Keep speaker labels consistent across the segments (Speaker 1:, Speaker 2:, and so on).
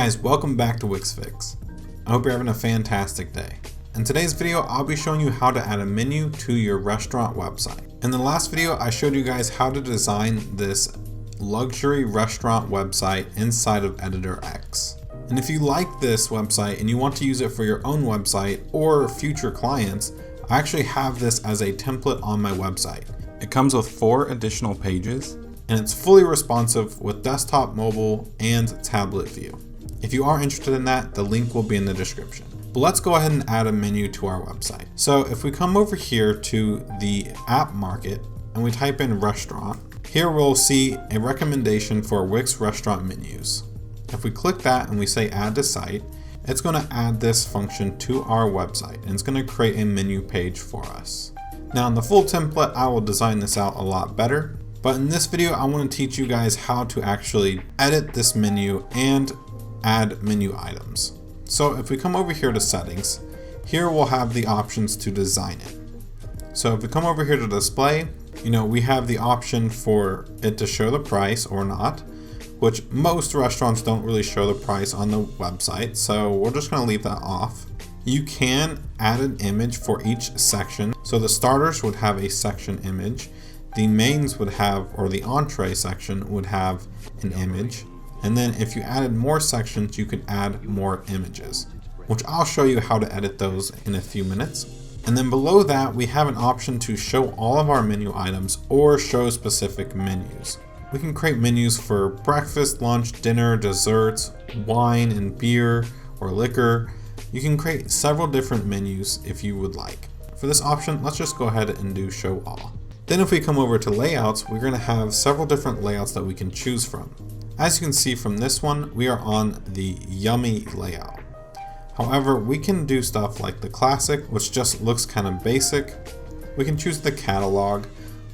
Speaker 1: guys, welcome back to Wix Fix. I hope you're having a fantastic day. In today's video, I'll be showing you how to add a menu to your restaurant website. In the last video, I showed you guys how to design this luxury restaurant website inside of Editor X. And if you like this website and you want to use it for your own website or future clients, I actually have this as a template on my website. It comes with 4 additional pages, and it's fully responsive with desktop, mobile, and tablet view. If you are interested in that, the link will be in the description. But let's go ahead and add a menu to our website. So if we come over here to the app market and we type in restaurant, here we'll see a recommendation for Wix restaurant menus. If we click that and we say add to site, it's going to add this function to our website and it's going to create a menu page for us. Now in the full template, I will design this out a lot better. But in this video, I want to teach you guys how to actually edit this menu and add menu items. So if we come over here to settings, here we'll have the options to design it. So if we come over here to display, we have the option for it to show the price or not, which most restaurants don't really show the price on the website. So we're just going to leave that off. You can add an image for each section. So the starters would have a section image. The mains would have, or the entree section would have an image. And then if you added more sections, you could add more images, which I'll show you how to edit those in a few minutes. And then below that, we have an option to show all of our menu items or show specific menus. We can create menus for breakfast, lunch, dinner, desserts, wine and beer, or liquor. You can create several different menus if you would like. For this option, let's just go ahead and do show all. Then if we come over to layouts, we're going to have several different layouts that we can choose from. As you can see from this one, we are on the yummy layout. However, we can do stuff like the classic, which just looks kind of basic. We can choose the catalog,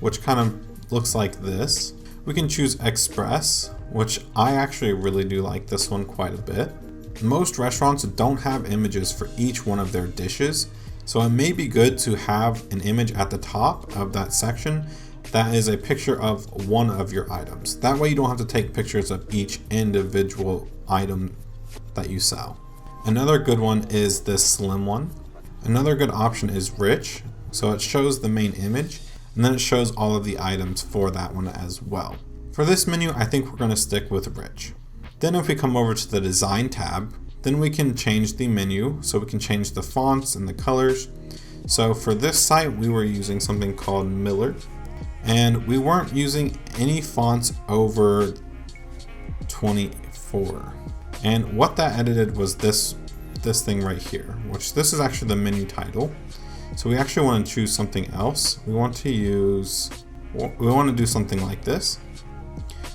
Speaker 1: which kind of looks like this. We can choose express, which I actually really do like this one quite a bit. Most restaurants don't have images for each one of their dishes. So it may be good to have an image at the top of that section that is a picture of one of your items. That way you don't have to take pictures of each individual item that you sell. Another good one is this slim one. Another good option is rich. So it shows the main image and then it shows all of the items for that one as well. For this menu, I think we're going to stick with rich. Then if we come over to the design tab, then we can change the menu, so we can change the fonts and the colors. So for this site, we were using something called Miller, and we weren't using any fonts over 24. And what that edited was this thing right here, which this is actually the menu title. So we actually want to choose something else. We want to do something like this.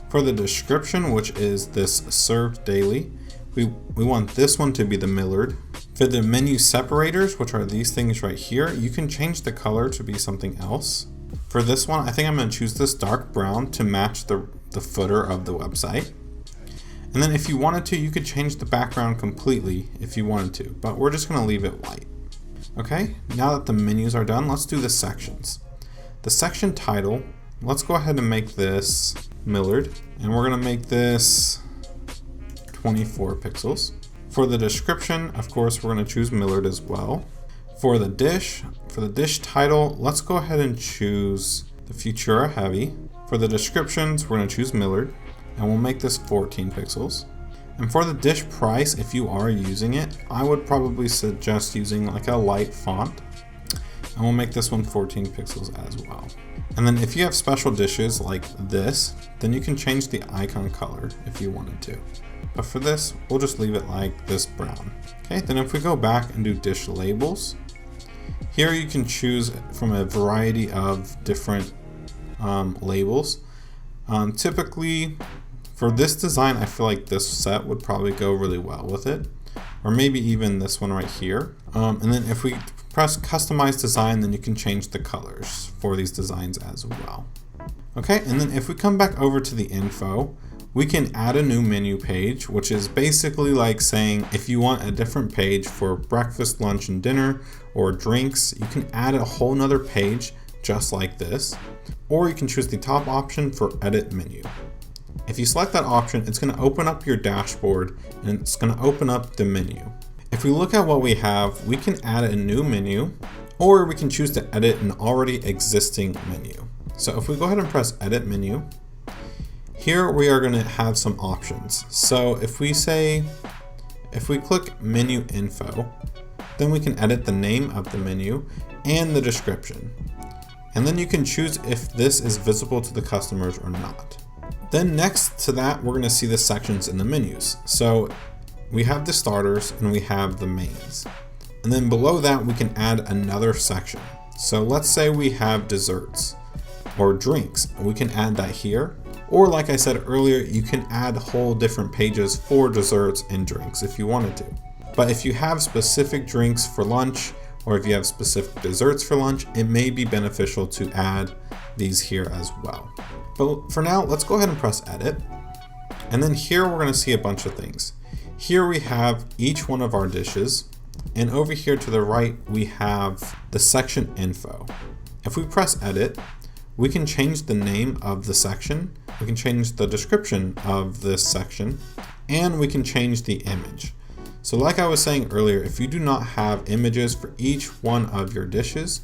Speaker 1: For the description, which is this served daily, we want this one to be the Millard. For the menu separators, which are these things right here, you can change the color to be something else. For this one, I think I'm going to choose this dark brown to match the footer of the website. And then if you wanted to, you could change the background completely if you wanted to, but we're just going to leave it white. Okay, now that the menus are done, let's do the sections. The section title, let's go ahead and make this Millard, and we're going to make this 24 pixels. For the description, of course, we're going to choose Millard as well. For the dish title, let's go ahead and choose the Futura Heavy. For the descriptions, we're going to choose Millard, and we'll make this 14 pixels. And for the dish price, if you are using it, I would probably suggest using like a light font. And we'll make this one 14 pixels as well. And then if you have special dishes like this, then you can change the icon color if you wanted to. But for this, we'll just leave it like this brown. Okay, then if we go back and do dish labels, here you can choose from a variety of different labels. Typically, for this design, I feel like this set would probably go really well with it. Or maybe even this one right here. And then if we press customize design, then you can change the colors for these designs as well. Okay, and then if we come back over to the info, we can add a new menu page, which is basically like saying if you want a different page for breakfast, lunch, and dinner, or drinks, you can add a whole nother page just like this. Or you can choose the top option for edit menu. If you select that option, it's going to open up your dashboard and it's going to open up the menu. If we look at what we have, we can add a new menu, or we can choose to edit an already existing menu. So if we go ahead and press edit menu, here we are going to have some options. So if we click menu info, then we can edit the name of the menu and the description. And then you can choose if this is visible to the customers or not. Then next to that, we're going to see the sections in the menus. So we have the starters and we have the mains. And then below that, we can add another section. So let's say we have desserts or drinks. We can add that here. Or like I said earlier, you can add whole different pages for desserts and drinks if you wanted to. But if you have specific drinks for lunch, or if you have specific desserts for lunch, it may be beneficial to add these here as well. But for now, let's go ahead and press edit. And then here we're going to see a bunch of things. Here we have each one of our dishes. And over here to the right, we have the section info. If we press edit, we can change the name of the section. We can change the description of this section, and we can change the image. So like I was saying earlier, if you do not have images for each one of your dishes,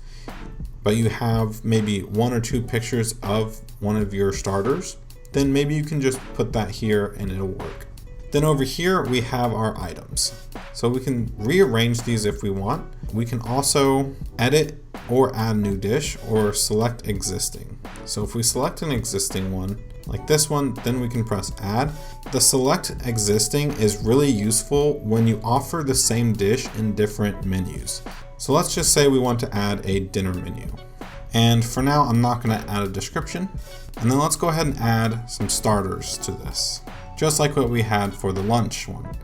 Speaker 1: but you have maybe 1 or 2 pictures of one of your starters, then maybe you can just put that here and it'll work. Then over here, we have our items. So we can rearrange these if we want. We can also edit or add new dish or select existing. So if we select an existing one, like this one, then we can press add. The select existing is really useful when you offer the same dish in different menus. So let's just say we want to add a dinner menu. And for now, I'm not going to add a description. And then let's go ahead and add some starters to this, just like what we had for the lunch one.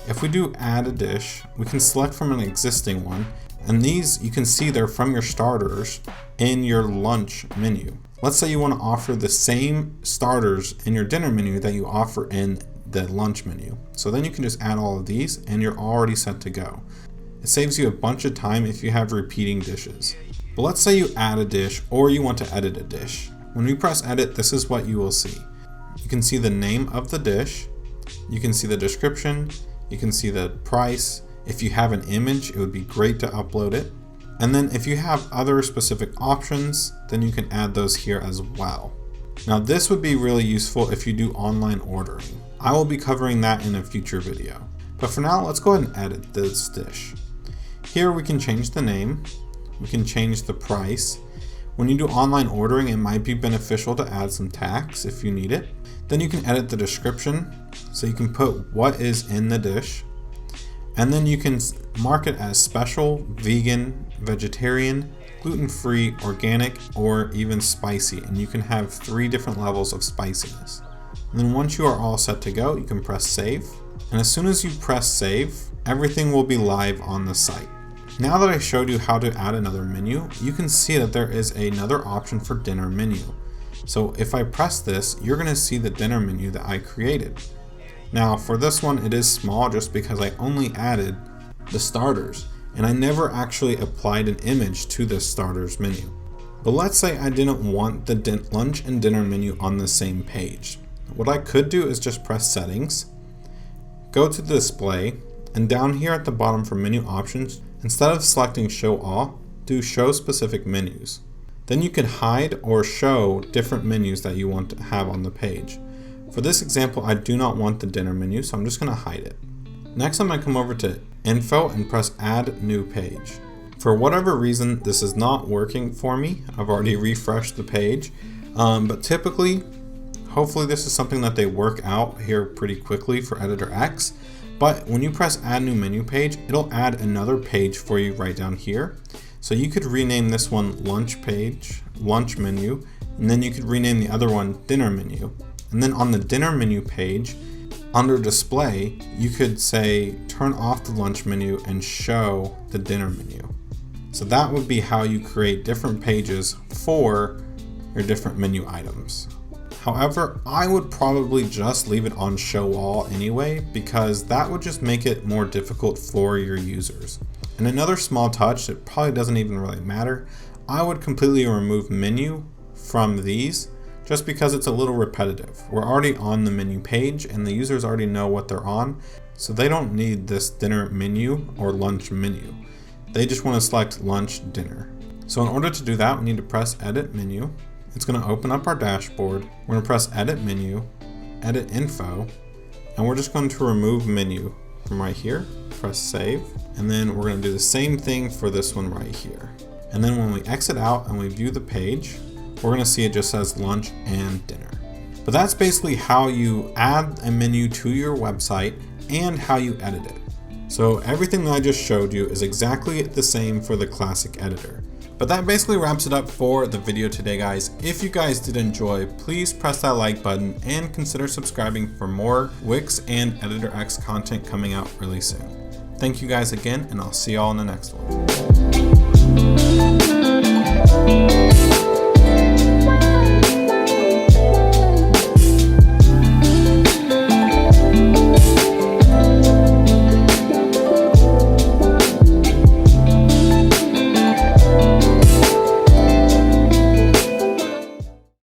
Speaker 1: If we do add a dish, we can select from an existing one, and these you can see they're from your starters in your lunch menu. Let's say you want to offer the same starters in your dinner menu that you offer in the lunch menu. So then you can just add all of these and you're already set to go. It saves you a bunch of time if you have repeating dishes. But let's say you add a dish or you want to edit a dish. When we press edit, this is what you will see. You can see the name of the dish, you can see the description, you can see the price. If you have an image, it would be great to upload it. And then if you have other specific options, then you can add those here as well. Now this would be really useful if you do online ordering. I will be covering that in a future video. But for now, let's go ahead and edit this dish. Here we can change the name, we can change the price. When you do online ordering, it might be beneficial to add some tax if you need it. Then you can edit the description, so you can put what is in the dish. And then you can mark it as special, vegan, vegetarian, gluten-free, organic, or even spicy. And you can have 3 different levels of spiciness. And then once you are all set to go, you can press save. And as soon as you press save, everything will be live on the site. Now that I showed you how to add another menu, you can see that there is another option for dinner menu. So if I press this, you're going to see the dinner menu that I created. Now for this one, it is small just because I only added the starters and I never actually applied an image to this starters menu. But let's say I didn't want the lunch and dinner menu on the same page. What I could do is just press settings, go to display, and down here at the bottom for menu options, instead of selecting show all, do show specific menus. Then you can hide or show different menus that you want to have on the page. For this example, I do not want the dinner menu, so I'm just going to hide it. Next, I'm going to come over to info and press add new page. For whatever reason, this is not working for me. I've already refreshed the page, but typically, hopefully this is something that they work out here pretty quickly for Editor X. But when you press add new menu page, it'll add another page for you right down here. So you could rename this one lunch page, lunch menu, and then you could rename the other one dinner menu. And then on the dinner menu page, under display, you could say turn off the lunch menu and show the dinner menu. So that would be how you create different pages for your different menu items. However, I would probably just leave it on show all anyway, because that would just make it more difficult for your users. And another small touch that probably doesn't even really matter, I would completely remove menu from these just because it's a little repetitive. We're already on the menu page and the users already know what they're on, so they don't need this dinner menu or lunch menu. They just want to select lunch, dinner. So in order to do that, we need to press edit menu. It's going to open up our dashboard. We're going to press edit menu, edit info, and we're just going to remove menu from right here. Press save, and then we're going to do the same thing for this one right here. And then when we exit out and we view the page, we're going to see it just says lunch and dinner. But that's basically how you add a menu to your website and how you edit it. So everything that I just showed you is exactly the same for the classic editor. But that basically wraps it up for the video today, guys. If you guys did enjoy, please press that like button and consider subscribing for more Wix and Editor X content coming out really soon. Thank you guys again, and I'll see y'all in the next one.